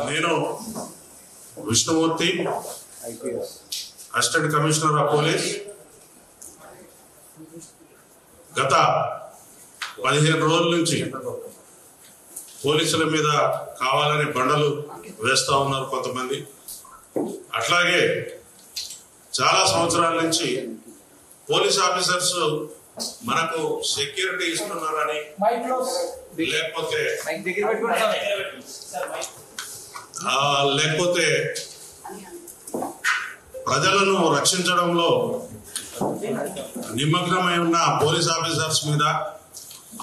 నేను Vishnumurthy, assistant commissioner of police. గత 15 రోజుల నుంచి పోలీసుల మీద కావాలని బండలు వేస్తూ ఉన్నారు కొంతమంది. అట్లాగే చాలా సంవత్సరాల నుంచి పోలీస్ ఆఫీసర్స్ మనకు సెక్యూరిటీ ఇస్తున్నారని, లేకపోతే ప్రజలను రక్షించడంలో నిమగ్నమై ఉన్న పోలీస్ ఆఫీసర్స్ మీద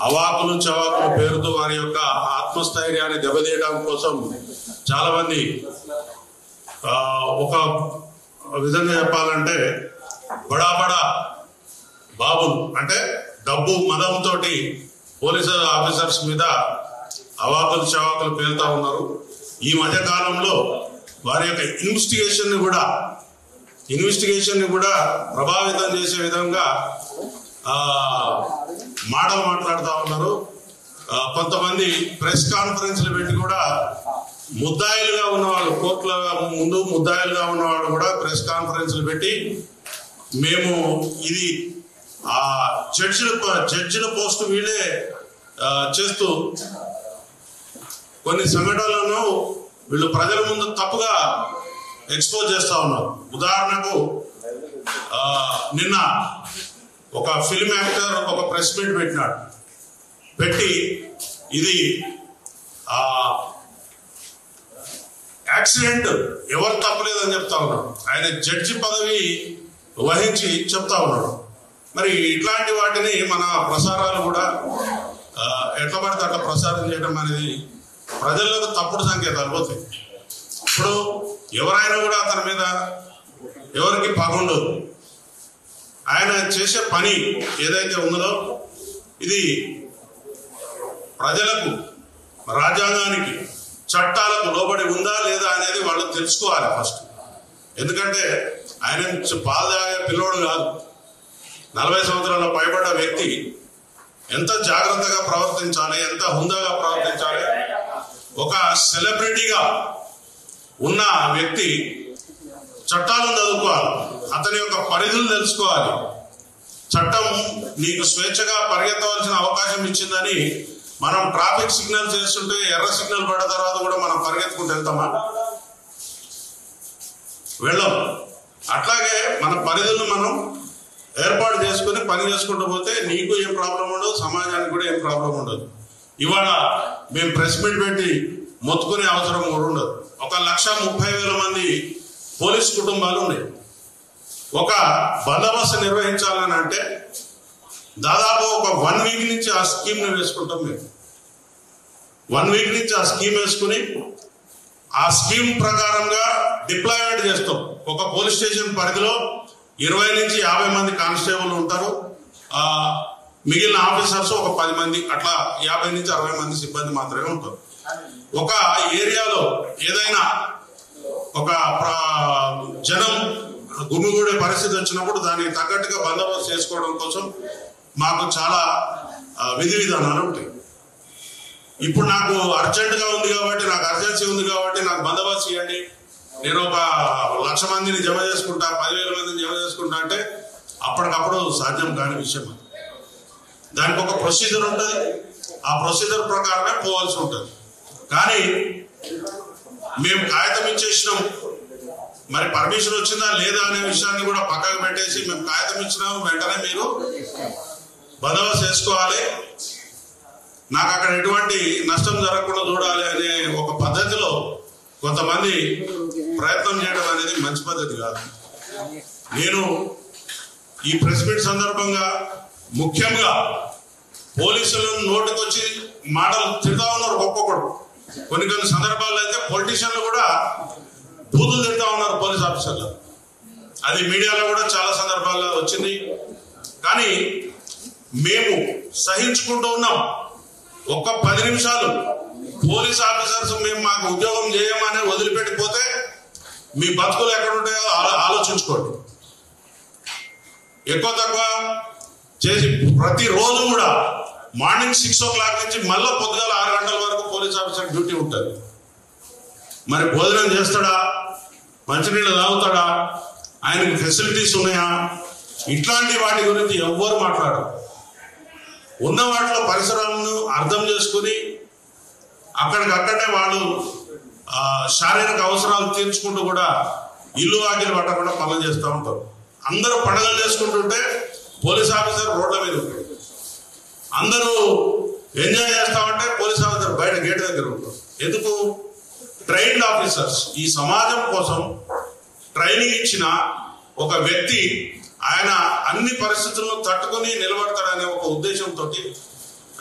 అవాకులు చవాకులు పేరుతో వారి యొక్క ఆత్మస్థైర్యాన్ని దెబ్బతీయడం కోసం చాలా మంది ఒక విధంగా చెప్పాలంటే బడా బాబులు అంటే డబ్బు మదంతో పోలీసు ఆఫీసర్స్ మీద అవాకులు చవాకులు పేలుతా ఉన్నారు. ఈ మధ్య కాలంలో వారి యొక్క ఇన్వెస్టిగేషన్ ని కూడా ప్రభావితం చేసే విధంగా మాటలు మాట్లాడుతూ ఉన్నారు. కొంతమంది ప్రెస్ కాన్ఫరెన్స్లు పెట్టి కూడా ముద్దాయిలుగా ఉన్నవాళ్ళు, కోర్టుల ముందు ముద్దాయిలుగా ఉన్నవాళ్ళు కూడా ప్రెస్ కాన్ఫరెన్స్లు పెట్టి మేము ఇది జడ్జిల పోస్ట్ వీళ్ళే చేస్తూ కొన్ని సంఘటనలను వీళ్ళు ప్రజల ముందు తప్పుగా ఎక్స్పోజ్ చేస్తా ఉన్నారు. ఉదాహరణకు నిన్న ఒక ఫిల్మ్ యాక్టర్ ఒక ప్రెస్ మీట్ పెట్టి ఇది యాక్సిడెంట్ ఎవరు తప్పలేదని చెప్తా ఉన్నాడు. ఆయన జడ్జి పదవి వహించి చెప్తా ఉన్నాడు. మరి ఇట్లాంటి వాటిని మన ప్రసారాలు కూడా ఎట్లా పడితే అట్లా ప్రసారం చేయడం అనేది ప్రజలకు తప్పుడు సంకేతాలు పోతాయి. ఇప్పుడు ఎవరైనా కూడా అతని మీద ఎవరికి పగుండదు. ఆయన చేసే పని ఏదైతే ఉన్నదో ఇది ప్రజలకు, రాజ్యాంగానికి, చట్టాలకు లోబడి ఉందా లేదా అనేది వాళ్ళు తెలుసుకోవాలి ఫస్ట్. ఎందుకంటే ఆయన పాలు తాగే పిల్లోడు కాదు. 40 సంవత్సరాల పైబడ్డ వ్యక్తి ఎంత జాగ్రత్తగా ప్రవర్తించాలి, ఎంత హుందాగా ప్రవర్తించాలి. ఒక సెలబ్రిటీగా ఉన్న వ్యక్తి చట్టాలను చదువుకోవాలి, అతని యొక్క పరిధులు తెలుసుకోవాలి. చట్టం నీకు స్వేచ్ఛగా పరిగెత్తవలసిన అవకాశం ఇచ్చిందని మనం ట్రాఫిక్ సిగ్నల్ చేస్తుంటే ఎర్ర సిగ్నల్ పడ్డ తర్వాత కూడా మనం పరిగెత్తుకుంటూ వెళ్తామా? వెళ్ళం. అట్లాగే మన పరిధులను మనం ఏర్పాటు చేసుకుని పని చేసుకుంటూ పోతే నీకు ఏం ప్రాబ్లం ఉండదు, సమాజానికి కూడా ఏం ప్రాబ్లం ఉండదు. ఇవాళ మేము ప్రెస్ మీట్ పెట్టి మొత్తుకునే అవసరం కూడా ఉండదు. 1,30,000 మంది పోలీస్ కుటుంబాలు ఉన్నాయి. ఒక బందోబస్తు నిర్వహించాలని అంటే దాదాపు ఒక 1 వీక్ నుంచి ఆ స్కీమ్ ని వేసుకుంటాం. మేము 1 వీక్ నుంచి ఆ స్కీమ్ వేసుకుని ఆ స్కీమ్ ప్రకారంగా డిప్లాయ్మెంట్ చేస్తాం. ఒక పోలీస్ స్టేషన్ పరిధిలో 20 నుంచి 50 మంది కానిస్టేబుల్ ఉంటారు. మిగిలిన ఆఫీసర్స్ ఒక 10 మంది, అట్లా 50 నుంచి 60 మంది సిబ్బంది మాత్రమే ఉంటారు. ఒక ఏరియాలో ఏదైనా ఒక జనం గుమిగూడే పరిస్థితి వచ్చినప్పుడు దానికి తగ్గట్టుగా బందోబస్తు చేసుకోవడం కోసం మాకు చాలా విధి విధానాలు ఉంటాయి. ఇప్పుడు నాకు అర్జెంటుగా ఉంది కాబట్టి, నాకు అర్జెన్సీ ఉంది కాబట్టి నాకు బందోబస్తు ఇవ్వండి, నేను ఒక 1,00,000 మందిని జమ చేసుకుంటా, 10,000 మందిని జమ చేసుకుంటా అంటే అప్పటికప్పుడు సాధ్యం కాని విషయం. దానికి ఒక ప్రొసీజర్ ఉంటుంది. ఆ ప్రొసీజర్ ప్రకారమే పోవాల్సి ఉంటుంది. కానీ మేము కాగితం ఇచ్చేసినాం, మరి పర్మిషన్ వచ్చిందా లేదా అనే విషయాన్ని కూడా పక్కకు పెట్టేసి మేము కాగితం ఇచ్చినాము, వెంటనే మీరు బందోబస్తు చేసుకోవాలి, నాకు అక్కడ ఎటువంటి నష్టం జరగకుండా చూడాలి అనే ఒక పద్ధతిలో కొంతమంది ప్రయత్నం చేయడం అనేది మంచి పద్ధతి కాదు. నేను ఈ ప్రెస్ మీట్ సందర్భంగా ముఖ్యంగా పోలీసులను నోటికొచ్చి మాటలు తిడతా ఉన్నారు ఒక్కొక్కడు. కొన్ని సందర్భాల్లో అయితే పొలిటీషియన్లు కూడా బూతులు తిడతా ఉన్నారు పోలీస్ ఆఫీసర్లు. అది మీడియాలో కూడా చాలా సందర్భాల్లో వచ్చింది. కానీ మేము సహించుకుంటూ ఉన్నాం. ఒక్క 10 నిమిషాలు పోలీస్ ఆఫీసర్స్ మేము మాకు ఉద్యోగం చేయమని వదిలిపెట్టిపోతే మీ బతుకులు ఎక్కడుంటాయో ఆలోచించుకోండి. ఎక్కువ తక్కువ చేసి ప్రతిరోజు కూడా మార్నింగ్ 6 o'clock నుంచి మళ్ళీ పొద్దుగాల 6 గంటల వరకు పోలీస్ ఆఫీసర్ డ్యూటీ ఉంటుంది. మరి భోజనం చేస్తాడా, మంచినీళ్ళు తాగుతాడా, ఆయనకి ఫెసిలిటీస్ ఉన్నాయా, ఇట్లాంటి వాటి గురించి ఎవ్వరు మాట్లాడరు. ఉన్న వాటిలో పరిసరాలను అర్థం చేసుకుని అక్కడికక్కడే వాళ్ళు శారీరక అవసరాలు తీర్చుకుంటూ కూడా ఇల్లు వాకిలు పట్టకుండా పనులు చేస్తూ ఉంటారు. అందరూ పండుగలు చేసుకుంటుంటే పోలీస్ ఆఫీసర్ రోడ్ల మీద ఉంటాడు. అందరూ ఎంజాయ్ చేస్తామంటే పోలీస్ ఆఫీసర్ బయట గేట్ దగ్గర ఉంటారు. ఎందుకు? Trained officers. ఈ సమాజం కోసం ట్రైనింగ్ ఇచ్చిన ఒక వ్యక్తి ఆయన అన్ని పరిస్థితులను తట్టుకొని నిలబడతాడనే ఒక ఉద్దేశంతో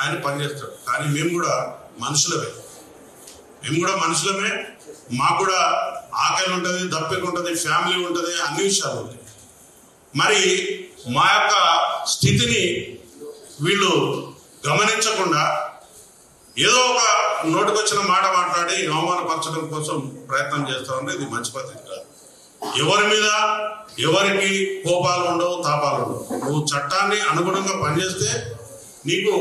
ఆయన పనిచేస్తాడు. కానీ మేము కూడా మనుషులమే, మాకు కూడా ఆకలి ఉంటుంది, దప్పిక ఉంటుంది, ఫ్యామిలీ ఉంటుంది, అన్ని విషయాలు ఉంటాయి. మరి మా యొక్క స్థితిని వీళ్ళు గమనించకుండా ఏదో ఒక నోటికొచ్చిన మాట మాట్లాడి అవమానపరచడం కోసం ప్రయత్నం చేస్తా ఉంటే ఇది మంచి పద్ధతి కాదు. ఎవరి మీద ఎవరికి కోపాలు ఉండవు, తాపాలు ఉండవు. నువ్వు చట్టాన్ని అనుగుణంగా పనిచేస్తే నీకు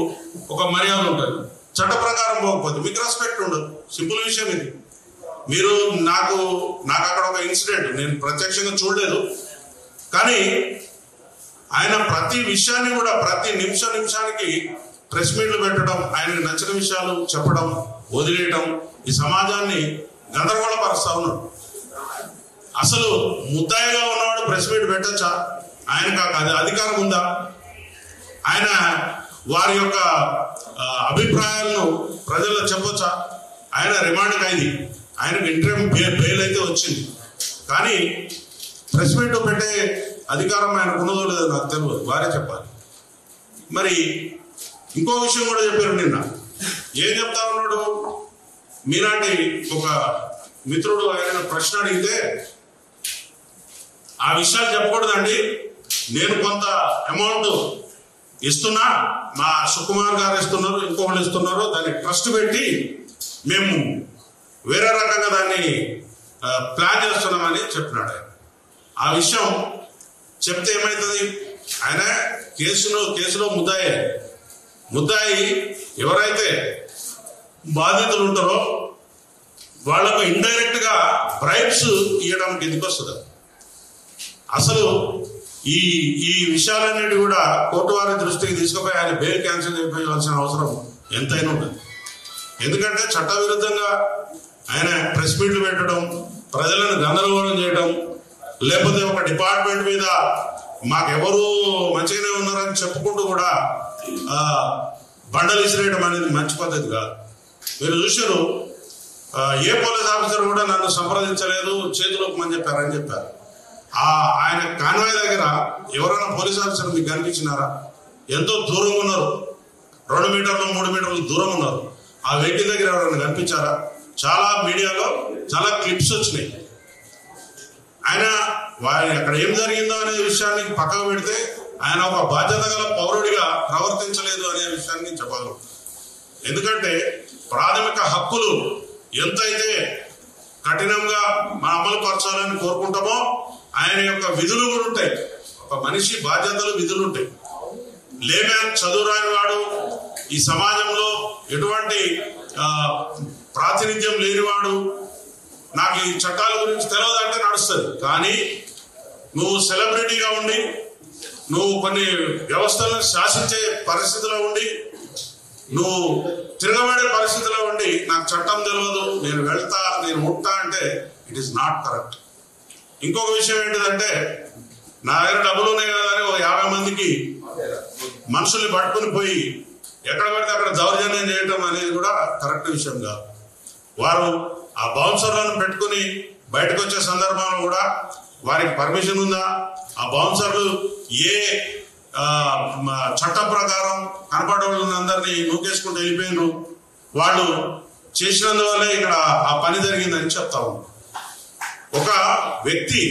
ఒక మర్యాద ఉంటుంది. చట్ట ప్రకారం పోకపోతే మీకు రెస్పెక్ట్ ఉండదు. సింపుల్ విషయం ఇది. మీరు నాకు అక్కడ ఒక ఇన్సిడెంట్, నేను ప్రత్యక్షంగా చూడలేదు, కానీ ఆయన ప్రతి విషయాన్ని కూడా ప్రతి నిమిషానికి ప్రెస్ మీట్లు పెట్టడం, ఆయనకు నచ్చిన విషయాలు చెప్పడం, వదిలేయడం, ఈ సమాజాన్ని గందరగోళపరుస్తా ఉన్నాడు. అసలు ముద్దాయిగా ఉన్నవాడు ప్రెస్ మీట్ పెట్టచ్చా? ఆయనకు అది అధికారం ఉందా? ఆయన వారి యొక్క అభిప్రాయాలను ప్రజల్లో చెప్పొచ్చా? ఆయన రిమాండ్ ఖైదీ, ఆయనకు ఇంటర్వ్యూ బెయిల్ అయితే వచ్చింది, కానీ ప్రెస్ మీట్ పెట్టే అధికారం ఆయనకు ఉన్నదో లేదో నాకు తెలియదు, వారే చెప్పాలి. మరి ఇంకో విషయం కూడా చెప్పారు నిన్న. ఏం చెప్తా ఉన్నాడు? మీలాంటి ఒక మిత్రుడు ఆయన ప్రశ్న అడిగితే ఆ విషయాలు చెప్పకూడదండి, నేను కొంత అమౌంట్ ఇస్తున్నా, మా సుకుమార్ గారు ఇస్తున్నారు, ఇంకొకళ్ళు ఇస్తున్నారు, దాన్ని ట్రస్ట్ పెట్టి మేము వేరే రకంగా దాన్ని ప్లాన్ చేస్తున్నామని చెప్పినాడు ఆయన. ఆ విషయం చెప్తే ఏమవుతుంది? ఆయన కేసులో ముద్దాయి ఎవరైతే బాధితులు ఉంటారో వాళ్లకు ఇండైరెక్ట్ గా బ్రైబ్స్ ఇవ్వడం కిందకి వస్తుంది. అసలు ఈ విషయాలన్నిటి కూడా కోర్టు వారి దృష్టికి తీసుకుపోయి ఆయన బెయిల్ క్యాన్సిల్ చేయవలసిన అవసరం ఎంతైనా ఉంటుంది. ఎందుకంటే చట్ట విరుద్ధంగా ఆయన ప్రెస్ మీట్లు పెట్టడం, ప్రజలను గందరగోళం చేయడం, లేకపోతే ఒక డిపార్ట్మెంట్ మీద మాకెవరు మంచిగానే ఉన్నారని చెప్పుకుంటూ కూడా బండలు విసిరేయడం అనేది మంచి పద్ధతి కాదు. మీరు చూశారు, ఏ పోలీస్ ఆఫీసర్ కూడా నన్ను సంప్రదించలేదు, చేతిలోకి చెప్పారని చెప్పారు. ఆయన కాన్వాయ్ దగ్గర ఎవరైనా పోలీస్ ఆఫీసర్ మీకు కనిపించినారా? ఎంతో దూరంగా ఉన్నారు, 2 మీటర్లు 3 మీటర్లు దూరం ఉన్నారు. ఆ వెహికల్ దగ్గర ఎవరైనా కనిపించారా? చాలా మీడియాలో చాలా క్లిప్స్ వచ్చినాయి. ఆయన అక్కడ ఏం జరిగిందో అనే విషయాన్ని పక్కకు పెడితే ఆయన ఒక బాధ్యత గల పౌరుడిగా ప్రవర్తించలేదు అనే విషయాన్ని చెప్పగలం. ఎందుకంటే ప్రాథమిక హక్కులు ఎంతైతే కఠినంగా మన అమలు పరచాలని కోరుకుంటామో ఆయన యొక్క విధులు కూడా ఉంటాయి. ఒక మనిషి బాధ్యతలు, విధులు ఉంటాయి. లేమ్యాన్, చదువురాని వాడు, ఈ సమాజంలో ఎటువంటి ప్రాతినిధ్యం లేనివాడు, నాకు ఈ చట్టాల గురించి తెలియదు అంటే నడుస్తుంది. కానీ నువ్వు సెలబ్రిటీగా ఉండి, నువ్వు కొన్ని వ్యవస్థలను శాసించే పరిస్థితిలో ఉండి, నువ్వు తిరగబడే పరిస్థితిలో ఉండి నాకు చట్టం తెలియదు, నేను వెళ్తా, నేను ఉంటా అంటే ఇట్ ఈస్ నాట్ కరెక్ట్. ఇంకొక విషయం ఏంటిదంటే, నా దగ్గర డబ్బులు ఉన్నాయి కదా అని 50 మందికి మనుషుల్ని పట్టుకుని పోయి ఎక్కడ పడితే అక్కడ దౌర్జన్యం చేయటం అనేది కూడా కరెక్ట్ విషయం కాదు. వారు ఆ బౌన్సర్లను పెట్టుకుని బయటకు వచ్చే సందర్భంలో కూడా వారికి పర్మిషన్ ఉందా? ఆ బౌన్సర్లు ఏ చట్టం ప్రకారం కనపడే వాళ్ళందరినీ నూకేసుకుంటూ వెళ్ళిపోయినారు, వాళ్ళు చేసినందువల్లే ఇక్కడ ఆ పని జరిగిందని చెప్తా ఉన్నాం. ఒక వ్యక్తి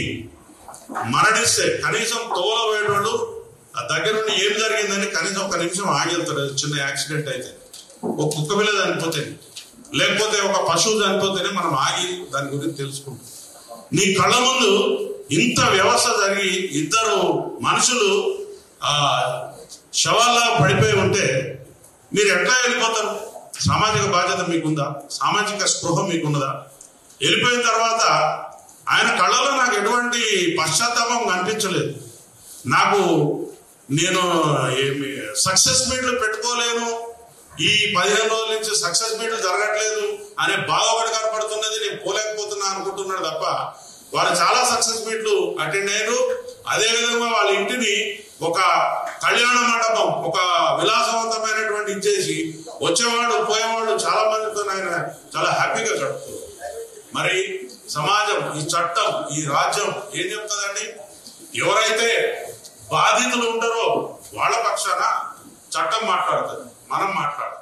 మరణిస్తే కనీసం తోలబోయేటోళ్ళు దగ్గర నుండి ఏం జరిగిందని కనీసం 1 నిమిషం ఆగి వెళ్తారు. చిన్న యాక్సిడెంట్ అయితే, ఒక కుక్క పిల్ల చనిపోతే, లేకపోతే ఒక పశువు చనిపోతేనే మనం ఆగి దాని గురించి తెలుసుకుంటాం. నీ కళ్ళ ముందు ఇంత వ్యవస్థ జరిగి 2 మనుషులు శవాల్లా పడిపోయి ఉంటే మీరు ఎట్లా వెళ్ళిపోతారు? సామాజిక బాధ్యత మీకుందా? సామాజిక స్పృహ మీకున్నదా? వెళ్ళిపోయిన తర్వాత ఆయన కళ్ళలో నాకు ఎటువంటి పశ్చాత్తాపం కనిపించలేదు. నేను సక్సెస్ మీట్లు పెట్టుకోలేను, ఈ 15 రోజుల నుంచి సక్సెస్ మీట్లు జరగట్లేదు అనే బాధపడి కనపడుతున్నది, నేను పోలేకపోతున్నా అనుకుంటున్నాడు తప్ప వాళ్ళు చాలా సక్సెస్ మీట్లు అటెండ్ అయ్యారు. అదేవిధంగా వాళ్ళ ఇంటిని ఒక కళ్యాణ మండపం, ఒక విలాసవంతమైనటువంటి ఇచ్చేసి వచ్చేవాళ్ళు పోయేవాళ్ళు చాలా మందితో ఆయన చాలా హ్యాపీగా గడుపుతారు. మరి సమాజం, ఈ చట్టం, ఈ రాజ్యం ఏం చెప్తుందండి? ఎవరైతే బాధితులు ఉంటారో వాళ్ళ పక్షాన చట్టం మాట్లాడుతుంది, మనం మాట్లాడతాం.